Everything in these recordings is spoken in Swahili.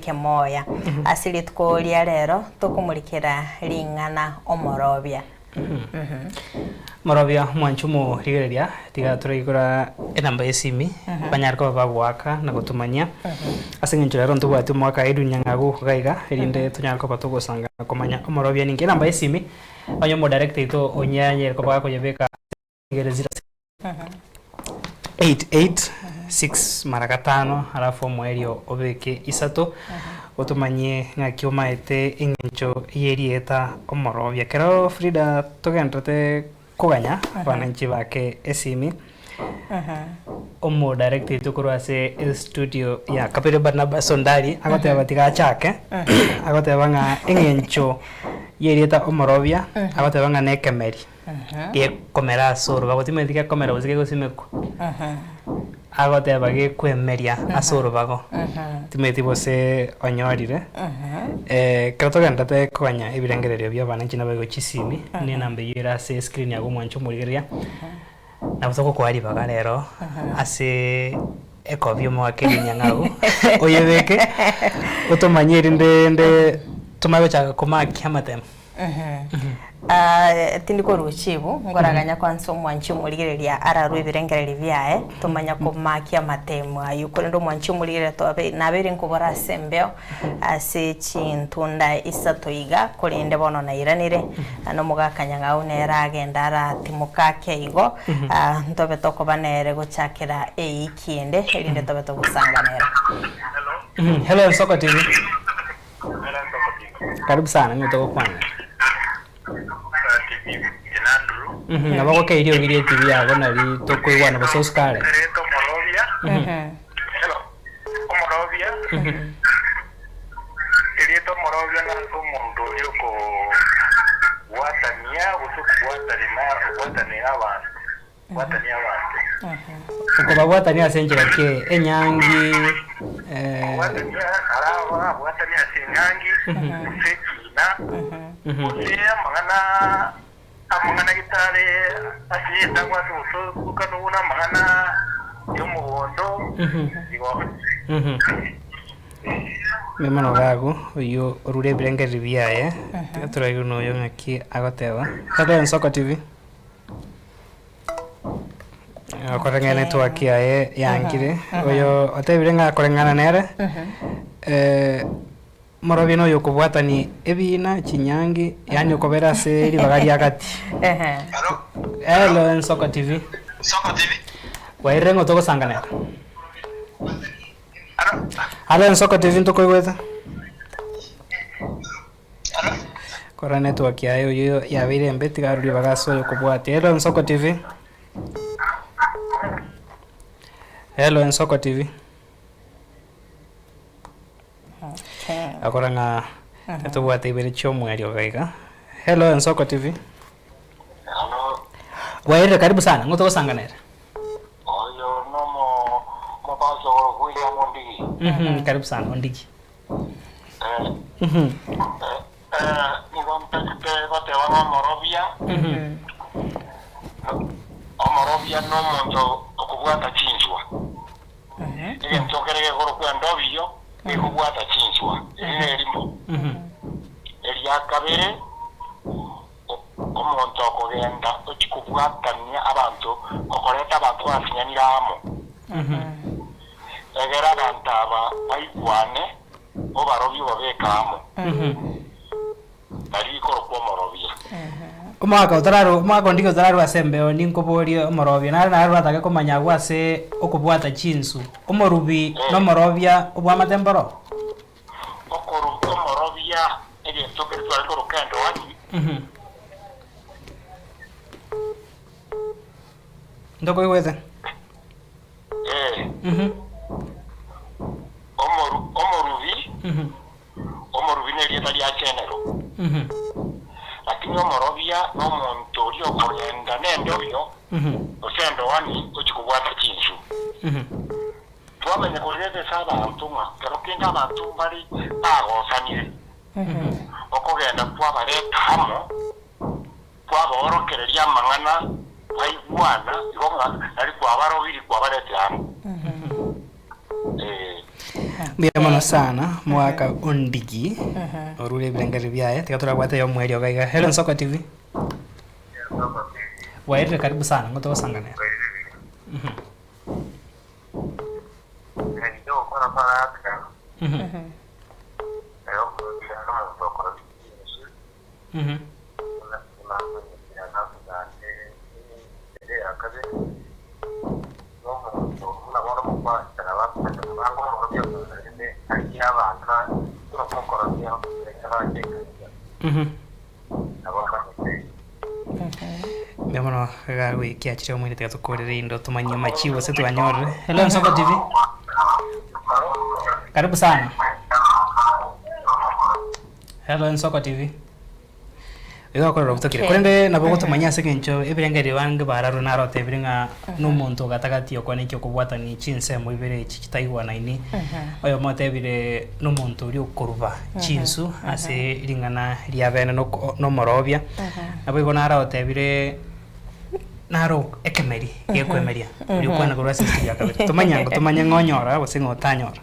kemoya asili tukoria rero tukumurikira ring'ana omorobia Morobia mwanchumo rigereria tiga turaigura enamba esimi banyarko bagwaka na gutumanya asengencho rero ntubwati mwaka edunyangagu gaiga erinde tunyarko batugusanga komanya omorobia ninge enamba esimi onyo mo director ito onyanye ko bako yebeka gerezira 886 mara gatano alafu mwerio obeke isato utumanye ngakioma ete ingencho yerieta omorobia kero Frida tugendete kuganya bananchi bake esimi omo director tukuru ase studio ya Kapere Barnabas Sondari agote batiga chake agote banga ingencho yerieta omorobia agote banga nekemeri ye komera soro bagotime dike komera uzike gosimeko agote bage kwemeria asoro bago timeti bose onyorire krato gandate kwanya ibirengererio bya bananchi nabago chisimi ni nambe yira se screen yago mwancho murigeria na butoko kwari bagarero ase ekobyo mwakeri nyangago oyebeke utomanyiri ndende tumago chaka komakia matem tindiko ruchibu ngoraganya kwanso mwanchi murigereria araru ibirengereri byae tumanya kumakia matemu ayukore ndo mwanchi murigere tobe nabere nkubora sembeo ase chintunda isatoiga kurinde bono na iranire no mugakanya ngau nera agenda aratimuka keigo ntobe toko banere guchakira eikiende erinde tobe togusanganera. Hello Soko TV. Karibu sana ngotoko kwana. Nabako kairio girie TV yago nari tokoigwana basoskare. Reto Morobia. Hello. Morobia. Reto Morobia na mundo yoko watania watania abantu. Watania abantu. Uko babwatania senjera ke enyangi watania arawa watania senyangi sekina. Usia mangana amangana gitare asi tangwa so kukanuna mangana yomugondo digo memano gago uyo orure brenge ribiaye turayo no yo ngaki agoteba Hello Soko TV akorengana network yae yangire uyo otebirenga akorengana nere Morobia no yokubwatani ebina chinyangi yani okobera se libagari agati Hello Soko TV wairengo toko sangana Hello Soko TV ntoko igweta kora network yayo yo yabire mbeti garuri bagaso yokubwati Hello Soko TV Hello Soko TV akoranga tubwate ibere chomwerio gaiga Hello Soko TV Hello. waire karibu sana ngotoko sanganera Oyo nomo mabazo William Ondigi. karibu sana Ondigi Niwampeke batewa Morobia. Morobia no mondo okubwata chinjwa. Ile mtokerege goro kwa ndobio ikubwata chinjwa. Ile elimo. Elia kabere omuntu okugenda okikubwatania abantu okoreta abantu afinyaniramo egera abantu aba baigwane obarobio babekamo bari korokwa Morobia umwaka ndiko utararo asembe ninkoborio Morobia nari atake komanya gwase okubwata chinsu omorubi no Morobia obwa matemboro okoru Morobia ege tokerwa korokendo wani ndoko igwete omorubi nerieta lya chenero lakini Morobia no muntu olio kugenda nendobio osendo wani okikubwata chinsu twamenye kurete abantu kero kinga abantu bari bagosanire okugenda kwabareta hamo kwaborokereria mang'ana baigwana igonga ari kwabarobiri kwabarete hamo Biamano sana mwaka undigi orule bilengari byaye tikatura kwate yo mweli ogaiga Hello Nsoko TV waire karibu sana ngoto wasangana Biamano gawe kiachire omwili tikatukorere indo tumanye machiwo setu anyore Hello Nsoko TV karibu sana Hello Nsoko TV Ego ko rubutokire kurende nabo tumanya sekencho ebirengeri bange bararu narote ebiringa n'umuntu gatagati okwane cyo kubwata ni chinse mu ibere chitaiwa naini oyo motebire n'umuntu uri ukuruba chinsu ase ringana lyabene no morobia nabo igona narote ebire naro ekemeri yekwemeria uri kwana kurwa sisi yakabiri tumanya ngonyora bosingo tanyora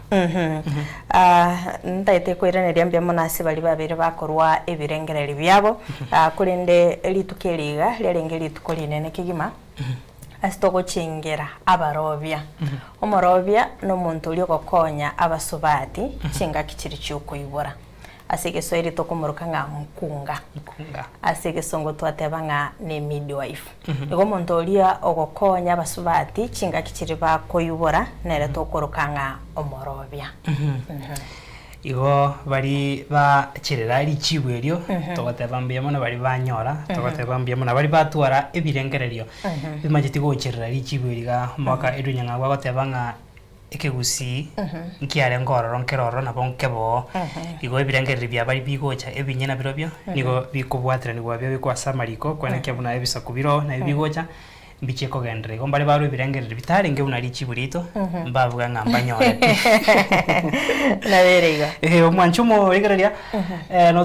ndaite kwireneria mbia munasi bali babiri bakorwa ebirengereri byabo kurinde litukeriga lirenge litukolinene kigima asitoko chingera abarobia omorobia no muntu uri gokonya abasubati chinga kichiri cyukoyibora asige soiri tokumuruka nga mkunga asige songo twateba nga ne midwife ego muntu olia ogokonya abasubati chinga kichiri bakoyibora nere tokuruka nga omorobia igo bari ba chirera ali chibwerio togatebambia mona bari banyora togatebambia mona bari batwara ebirengererio bimajiti go chirera ali chibweriga mwaka edunyanga gwagotebanga ekegusi nkiare ngororo nkeroro nabo nkebo igo ebirengereri bya bari bigocha ebinyena birobyo nigo bikubwatira nigo babyo bikwasa mariko kwana kyabuna ebisakubiro na bigocha mbicheko gendere gombale baro ebirengereri bitare nge unari chiburito mbavuga ngamba nyore na berega omwanchumo regereria no